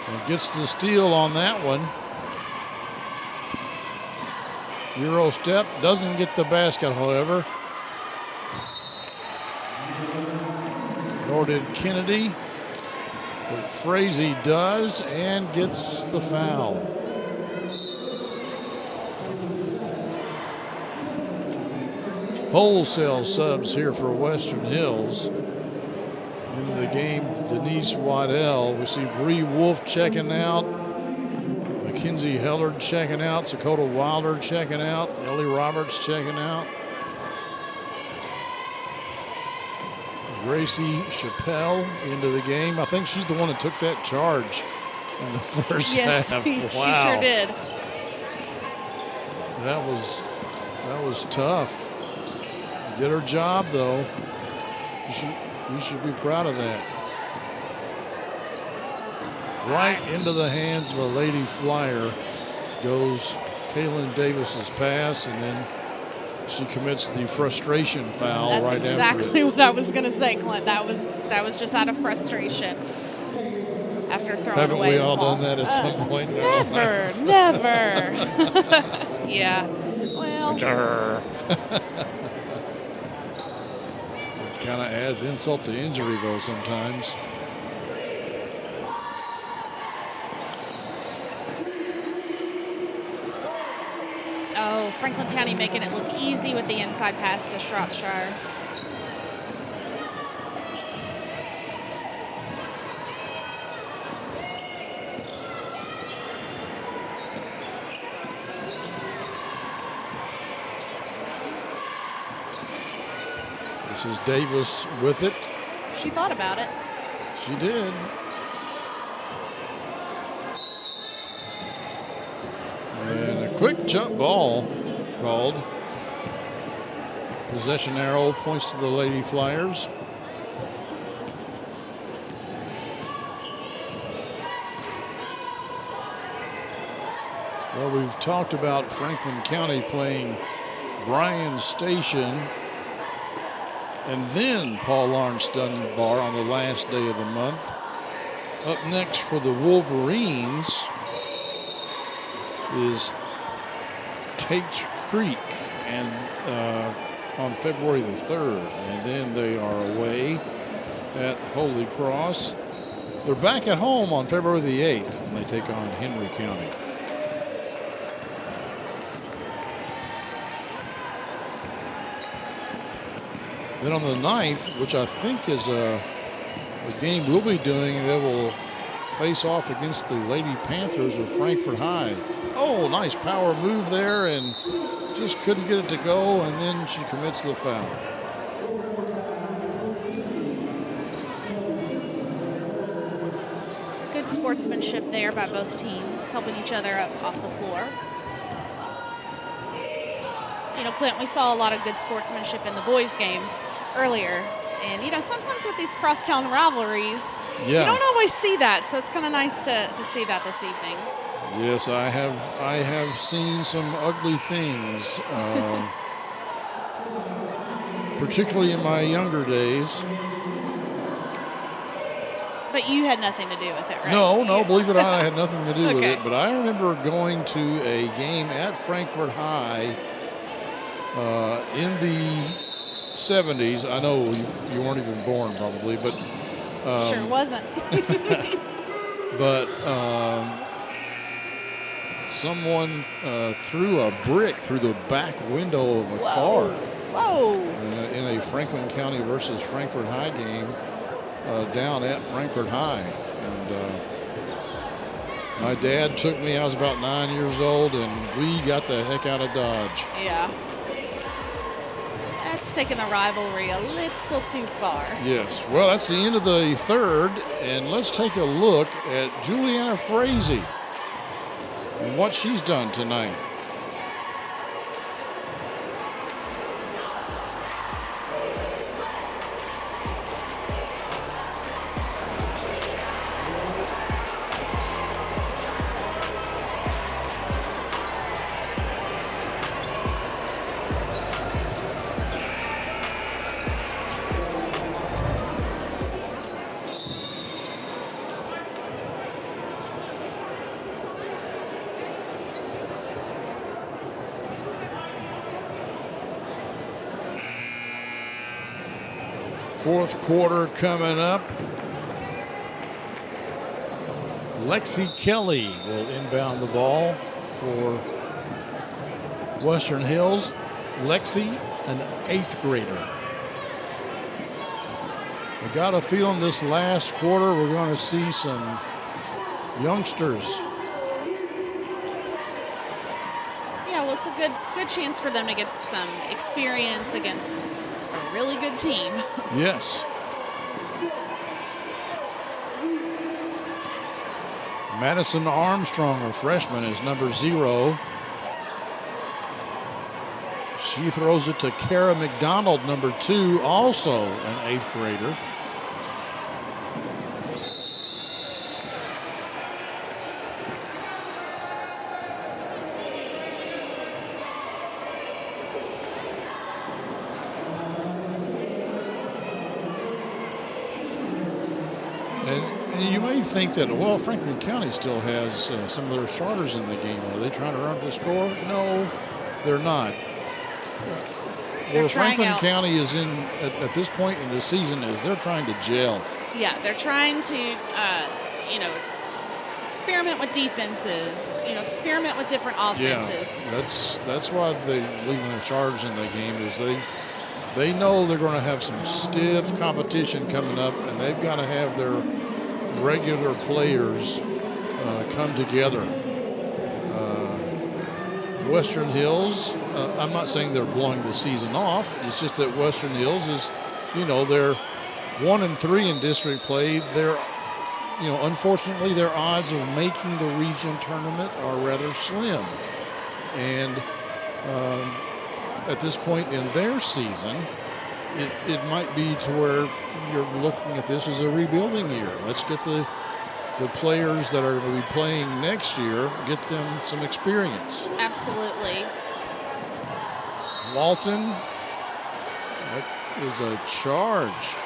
And gets the steal on that one. Euro step, doesn't get the basket, however. Nor did Kennedy. But Frazee does and gets the foul. wholesale subs here for Western Hills. In the game, Denise Waddell. We see Bree Wolf checking out. Mackenzie Hellard checking out. Dakota Wilder checking out. Ellie Roberts checking out. Gracie Chappelle into the game. I think she's the one that took that charge in the first yes, half. She sure did. That was tough. Did her job though. We should be proud of that. Right into the hands of a Lady Flyer goes Kaylin Davis's pass, and then she commits the frustration foul. That's right exactly after it. what I was going to say, Clint. That was just out of frustration after throwing Haven't away we the all ball. done that at some point? Never, never. Yeah. Well. It kind of adds insult to injury, though, sometimes. Oh, Franklin County making it look easy with the inside pass to Shropshire. This is Davis with it. She thought about it. She did. And a quick jump ball called. Possession arrow points to the Lady Flyers. Well, we've talked about Franklin County playing Bryan Station and then Paul Lawrence Dunbar on the last day of the month. Up next for the Wolverines is Tate Creek, and on February the 3rd, and then they are away at Holy Cross. They're back at home on February the 8th when they take on Henry County. Then on the 9th, which I think is a game we'll be doing, they will face off against the Lady Panthers of Frankfort High. Oh, nice power move there, and just couldn't get it to go, and then she commits the foul. Good sportsmanship there by both teams, helping each other up off the floor. You know, Clint, we saw a lot of good sportsmanship in the boys' game earlier. And, you know, sometimes with these crosstown rivalries, you don't always see that. So it's kind of nice to see that this evening. Yes, I have seen some ugly things, particularly in my younger days. But you had nothing to do with it, right? No, believe it or not, I had nothing to do with Okay. it. But I remember going to a game at Frankfort High in the 70s. I know you weren't even born probably, but sure wasn't. but someone threw a brick through the back window of a car. Whoa! In a Franklin County versus Frankfort High game down at Frankfort High, and my dad took me. I was about 9 years old, and we got the heck out of Dodge. Yeah. That's taking the rivalry a little too far. Yes. Well, that's the end of the third, and let's take a look at Juliana Frazee and what she's done tonight. Fourth quarter coming up. Lexi Kelly will inbound the ball for Western Hills. Lexi an 8th grader. I got a feeling this last quarter we're going to see some youngsters. Yeah, well, it's a good chance for them to get some experience against a really good team. Yes. Madison Armstrong, a freshman, is number 0. She throws it to Kara McDonald, number 2, also an 8th grader. And you may think that, well, Franklin County still has some of their starters in the game. Are they trying to run up the score? No, they're not. Where Franklin County is in at this point in the season is they're trying to gel. Yeah, they're trying to, experiment with defenses, experiment with different offenses. Yeah, that's why they leaving the charge in the game is they know they're going to have some stiff competition coming up, and they've got to have their regular players come together. Western Hills, I'm not saying they're blowing the season off. It's just that Western Hills is, they're 1-3 in district play. They're, unfortunately, their odds of making the region tournament are rather slim. And at this point in their season, it might be to where you're looking at this as a rebuilding year. Let's get the players that are going to be playing next year, get them some experience. Absolutely. Walton, that is a charge.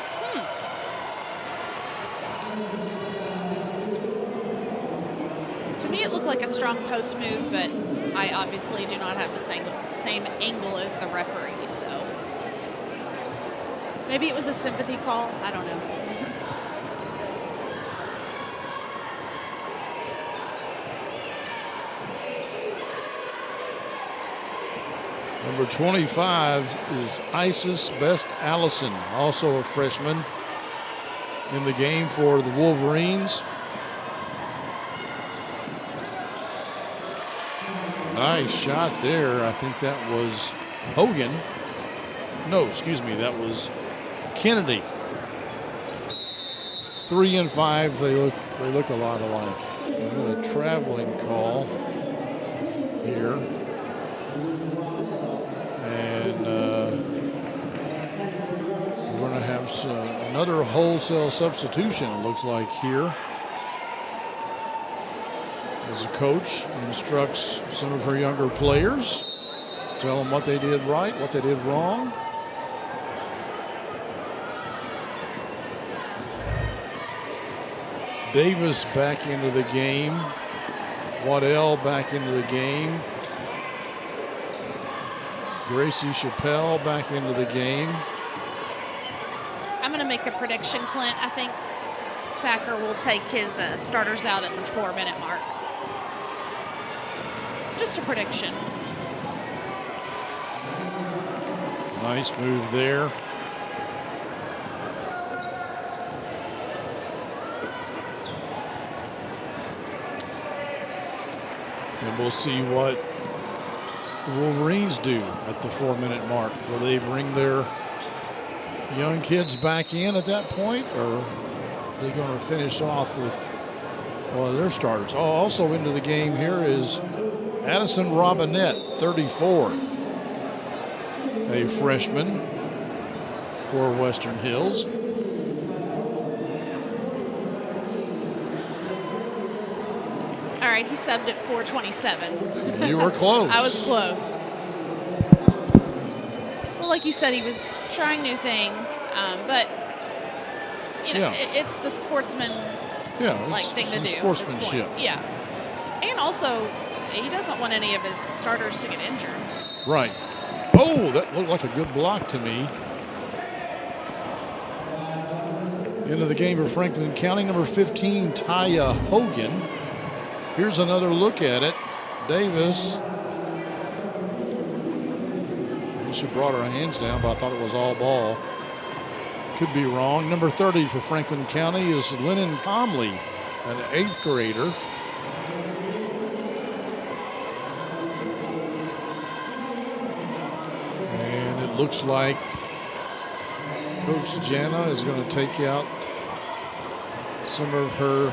To me, it looked like a strong post move, but I obviously do not have the same angle as the referee, so maybe it was a sympathy call. I don't know. Number 25 is Isis Best Allison, also a freshman in the game for the Wolverines. Nice shot there. I think that was Hogan. No, excuse me, that was Kennedy. 3 and 5, they look a lot alike. A traveling call here. And we're going to have another wholesale substitution, it looks like, here. As a coach instructs some of her younger players, tell them what they did right, what they did wrong. Davis back into the game. Waddell back into the game. Gracie Chappelle back into the game. I'm going to make a prediction, Clint. I think Thacker will take his starters out at the 4-minute mark. Just a prediction. Nice move there. And we'll see what the Wolverines do at the 4-minute mark. Will they bring their young kids back in at that point, or are they going to finish off with one of their starters? Oh, also into the game here is Addison Robinette, 34, a freshman for Western Hills. All right, he subbed at 4:27. You were close. I was close. Well, like you said, he was trying new things, but it's the sportsman thing to do. Sportsmanship. Yeah, and also he doesn't want any of his starters to get injured. Right. Oh, that looked like a good block to me. Into the game for Franklin County, number 15, Taya Hogan. Here's another look at it. Davis She brought her hands down, but I thought it was all ball. Could be wrong. Number 30 for Franklin County is Lennon Comley, an 8th grader. And it looks like Coach Jana is going to take out some of her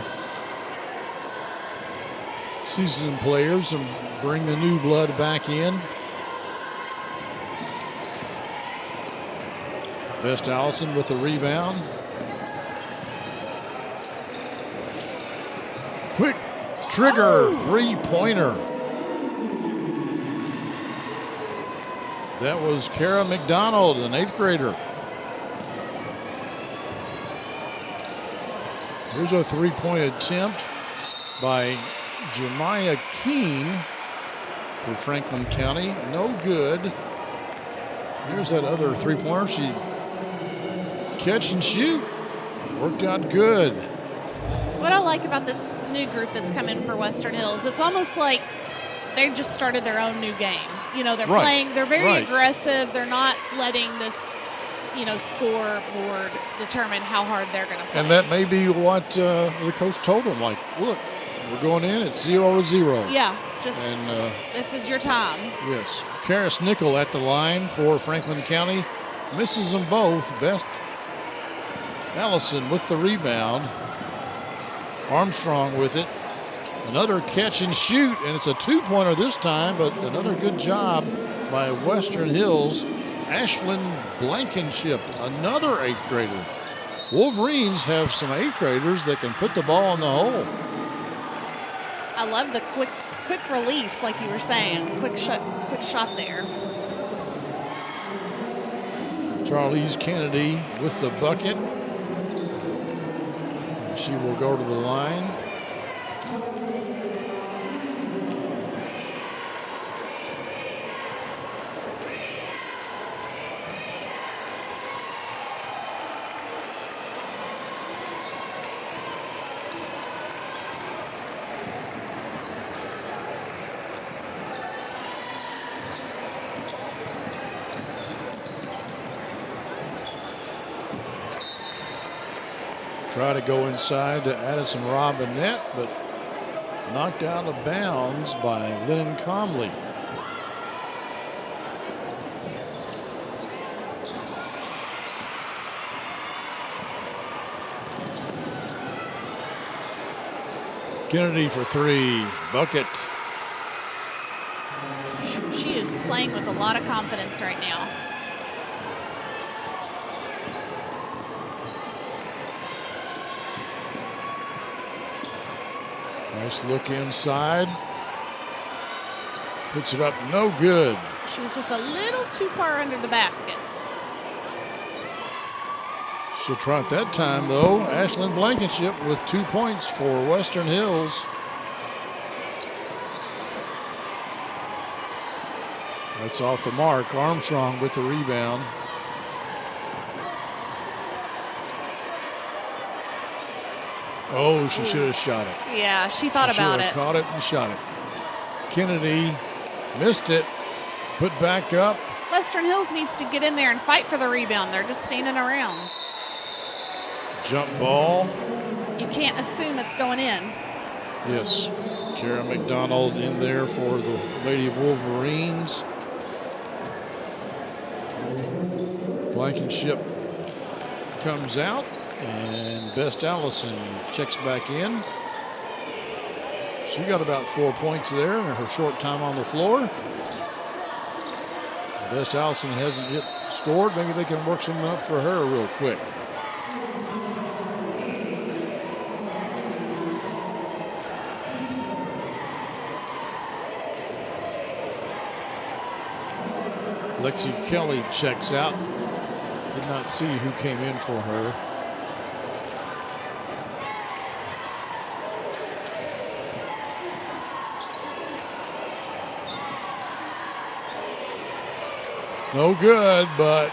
seasoned players and bring the new blood back in. Best Allison with the rebound. Quick trigger, three-pointer. That was Kara McDonald, an 8th grader. Here's a three-point attempt by Jemiah Keene for Franklin County. No good. Here's that other three-pointer. She catch and shoot. Worked out good. What I like about this new group that's come in for Western Hills, it's almost like they just started their own new game. You know, they're playing, they're very aggressive. They're not letting this, scoreboard determine how hard they're going to play. And that may be what the coach told them. Like, look, we're going in at 0-0. Yeah, this is your time. Yes. Karis Nickel at the line for Franklin County. Misses them both. Best Allison with the rebound. Armstrong with it. Another catch and shoot, and it's a two-pointer this time, but another good job by Western Hills. Ashlyn Blankenship, another 8th grader. Wolverines have some 8th graders that can put the ball in the hole. I love the quick release, like you were saying. Quick shot there. Charlize Kennedy with the bucket. She will go to the line. Try to go inside to Addison Robinette, but knocked out of bounds by Lennon Comley. Kennedy for three. Bucket. She is playing with a lot of confidence right now. Nice look inside. Puts it up, no good. She was just a little too far under the basket. She'll try it that time, though. Ashlyn Blankenship with 2 points for Western Hills. That's off the mark. Armstrong with the rebound. Oh, she should have shot it. Yeah, she thought about it. Caught it and shot it. Kennedy missed it. Put back up. Western Hills needs to get in there and fight for the rebound. They're just standing around. Jump ball. You can't assume it's going in. Yes. Kara McDonald in there for the Lady Wolverines. Blankenship comes out, and Best Allison checks back in. She got about 4 points there in her short time on the floor. Best Allison hasn't yet scored. Maybe they can work something up for her real quick. Lexi Kelly checks out. Did not see who came in for her. No good, but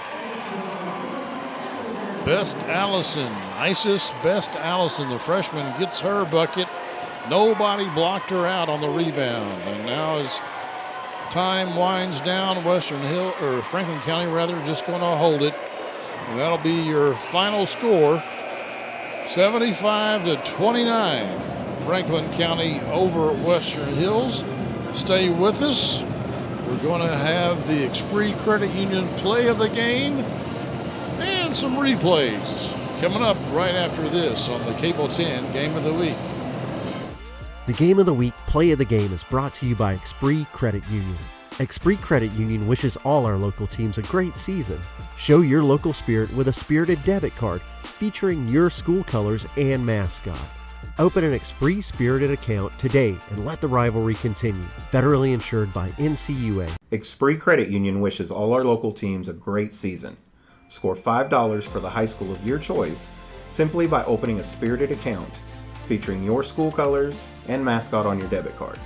Best Allison, Isis Best Allison, the freshman, gets her bucket. Nobody blocked her out on the rebound. And now as time winds down. Franklin County just going to hold it. And that'll be your final score, 75-29. Franklin County over Western Hills. Stay with us. We're going to have the Esprit Credit Union play of the game and some replays coming up right after this on the Cable 10 Game of the Week. The Game of the Week Play of the Game is brought to you by Esprit Credit Union. Esprit Credit Union wishes all our local teams a great season. Show your local spirit with a spirited debit card featuring your school colors and mascot. Open an Esprit Spirited account today and let the rivalry continue. Federally insured by NCUA. Esprit Credit Union wishes all our local teams a great season. Score $5 for the high school of your choice simply by opening a Spirited account featuring your school colors and mascot on your debit card.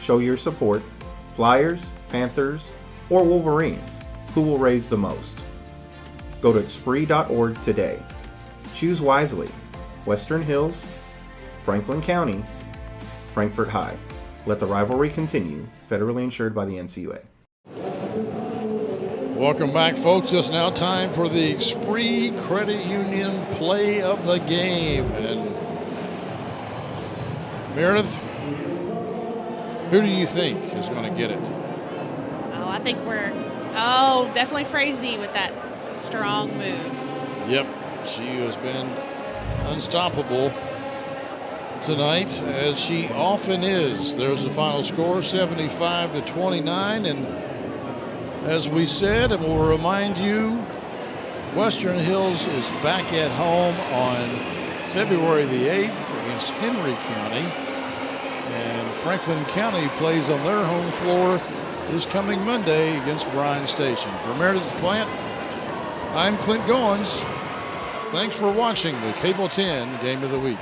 Show your support. Flyers, Panthers, or Wolverines. Who will raise the most? Go to Esprit.org today. Choose wisely. Western Hills, Franklin County, Frankfort High. Let the rivalry continue. Federally insured by the NCUA. Welcome back, folks. It's now time for the Esprit Credit Union play of the game. And Meredith, who do you think is going to get it? Oh, I think definitely Frazee with that strong move. Yep, she has been unstoppable tonight, as she often is. There's the final score, 75-29, and as we said, and we'll remind you, Western Hills is back at home on February the 8th against Henry County, and Franklin County plays on their home floor this coming Monday against Bryan Station. For Meredith Plant, I'm Clint Goins. Thanks for watching the Cable 10 Game of the Week.